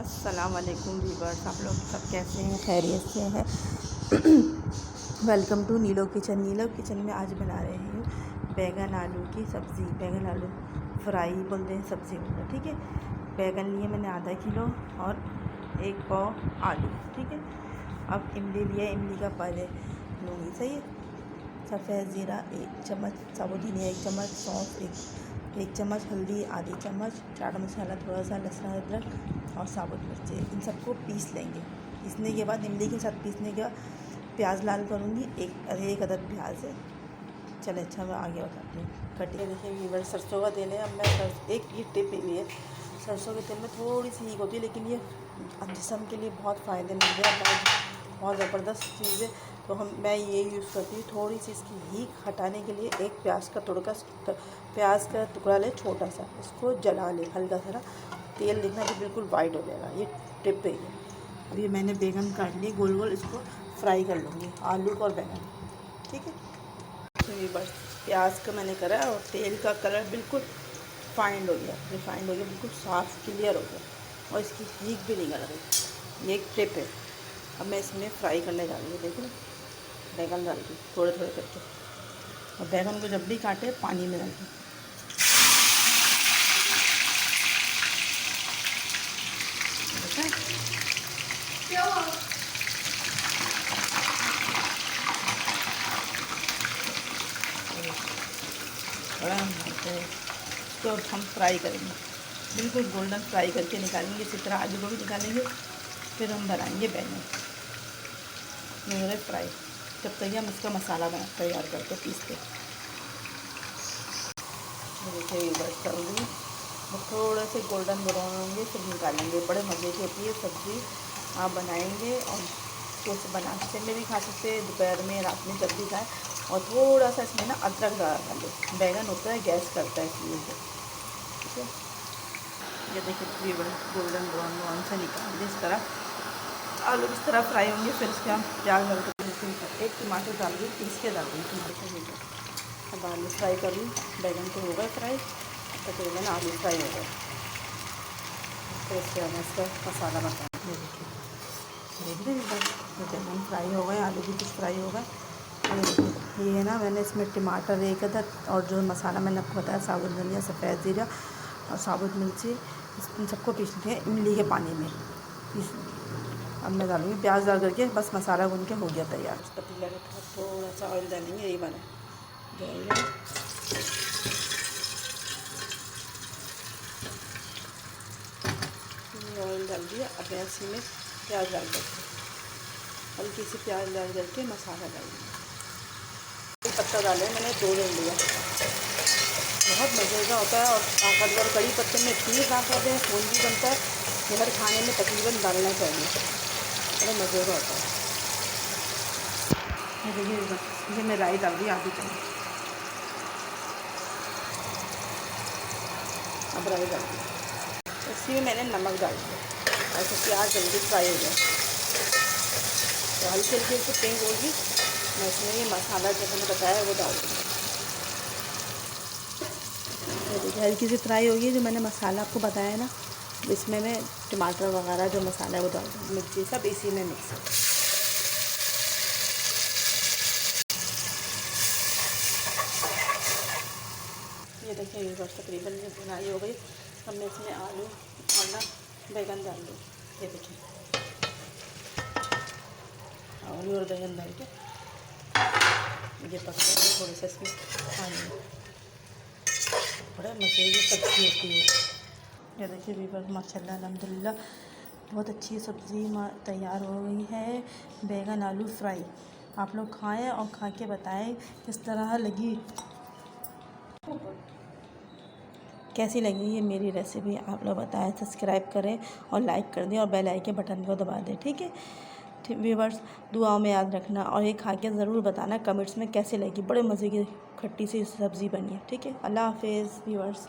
अस्सलाम वालेकुम व्यूअर्स, आप लोग सब कैसे हैं? खैरियत से हैं? वेलकम टू नीलो किचन। नीलो किचन में आज बना रहे हैं बैगन आलू की सब्ज़ी। बैगन आलू फ्राई बोलते हैं, सब्ज़ी बोलते हैं। ठीक है, बैगन लिए मैंने आधा किलो और 1 पाव आलू। ठीक है, अब इमली लिया, इमली का पहले लूँगी। सही है। सफ़ेद ज़ीरा 1 चम्मच, साबुत धनिया 1 चम्मच, सौंफ 1 चम्मच, हल्दी आधी चम्मच, चाट मसाला थोड़ा सा, लहसुन अदरक और साबुत मिर्ची। इन सबको पीस लेंगे। पीसने के बाद इमली के साथ पीसने के बाद प्याज लाल करूँगी। एक अदद प्याज है। चले अच्छा, मैं आगे बताती हूँ। कटिए देखिए व्यूअर्स, सरसों का तेल है। अब मैं एक ये टिप भी है, सरसों के तेल में थोड़ी सी हींग होती है, लेकिन ये जिस्म के लिए बहुत फ़ायदेमंद है, बहुत ज़बरदस्त चीज़ है। तो मैं ये यूज़ करती हूँ। थोड़ी सी इसकी हींग हटाने के लिए एक प्याज का टुकड़ा ले, छोटा सा, इसको जला ले हल्का सा। तेल देखना कि बिल्कुल वाइट हो जाएगा। ये टिप है ये। अभी मैंने बैगन काट लिए गोल गोल, इसको फ्राई कर लूँगी, आलू और बैगन। ठीक है, तो बस प्याज का मैंने करा और तेल का कलर बिल्कुल रिफाइंड हो गया, बिल्कुल साफ़ क्लियर हो गया और इसकी हींग भी नहीं निकल गई। ये एक टिप है। अब मैं इसमें फ्राई करने जा रही हूँ। देखो, बैगन डाल दी थोड़े थोड़े करके, और बैगन को जब भी काटे पानी में डाल दी। इसको अब हम फ्राई करेंगे, बिल्कुल गोल्डन फ्राई करके निकालेंगे। इसी तरह आलू को भी निकालेंगे, फिर हम बनाएंगे बैगन। ये हो रहा है फ्राई। जब तक हम इसका मसाला तैयार करके पीसते। देखिए बस कर दूँ, थोड़े से गोल्डन ब्राउन होंगे फिर निकालेंगे। बड़े मज़े की होती है सब्ज़ी, आप बनाएंगे और कैसे नाश्ते में भी खा सकते हैं, दोपहर में, रात में, जब भी खाएँ। और थोड़ा सा इसमें ना अदरक डाल दो। बैगन होता है गैस करता है इसलिए। ठीक है, ये देखिए गोल्डन ब्राउन से निकाल दिए। इस तरह आलू इस तरह फ्राई होंगे, फिर इसके हम प्याज डाल कर एक टमाटर डाल दी, पीस के डाल दी टमाटर। अब आलू फ्राई कर लूँ। बैगन तो हो गए फ्राई, तकरीबन आलू फ्राई हो गए। फिर इसके बाद इसका मसाला बताएँ। देख रहे हैं, बैगन फ्राई हो गए, आलू भी कुछ फ्राई हो गए। ये है ना, मैंने इसमें टमाटर 1 अदद और जो मसाला मैंने आपको बताया, साबुत धनिया, सफ़ेद ज़ीरा और साबुत मिर्ची, इन सबको पीस लिया इमली के पानी में पीस। अब मैं डालूँगी प्याज डाल करके, बस मसाला भून के हो गया तैयार। इस पतीला में थोड़ा सा ऑयल डालेंगे, यही बना ऑयल डाल दिया। अब मैं इसी में प्याज डाल करके, हल्की सी प्याज डाल करके मसाला डाल दिया। पत्ता डाले मैंने 2 ले लिया। बहुत मज़े का होता है और ताकतवर। कड़ी पत्ते में इतनी ताकत है, खून भी बनता है। ये हर खाने में तकरीबन डालना चाहिए, बड़ा मज़े का होता है। ये देखिए, इसे मैं राई डाल दी आधी चम्मच। अब राई डाल दी, इसी में मैंने नमक डाल दिया, ऐसे प्याज जल्दी फ्राई हो जाए। तो हल्की हल्की इसको पिंक होगी, मैं इसमें ये मसाला जो मैंने बताया वो डाल दूँगी। देखिए हल्की सी फ्राई होगी, जो मैंने मसाला आपको बताया ना, इसमें मैं टमाटर वगैरह जो मसाला है वो डाल दूँगी, मिर्ची सब इसी में मिक्स है। ये देखिए ये बस तकरीबन ये बुनाई हो गई। अब मैं इसमें आलू और ना बैगन डाल दूँ। ये देखिए आलू और बैगन डाल के ये पकड़े, थोड़े से इसमें पानी, बड़ा मज़े की सब्ज़ी होती है। ये देखिए व्यूअर्स, माशाल्लाह अल्हम्दुलिल्लाह बहुत अच्छी सब्ज़ी तैयार हो गई है। बैगन आलू फ्राई। आप लोग खाएं और खा के बताएं किस तरह लगी, कैसी लगी ये मेरी रेसिपी। आप लोग बताएं, सब्सक्राइब करें और लाइक कर दें और बेल आइकन बटन को दबा दें। ठीक है व्यूअर्स, दुआओं में याद रखना और ये खा के ज़रूर बताना कमेंट्स में कैसे लगी। बड़े मज़े की खट्टी सी सब्ज़ी बनी है। ठीक है, अल्लाह हाफिज़ व्यूअर्स।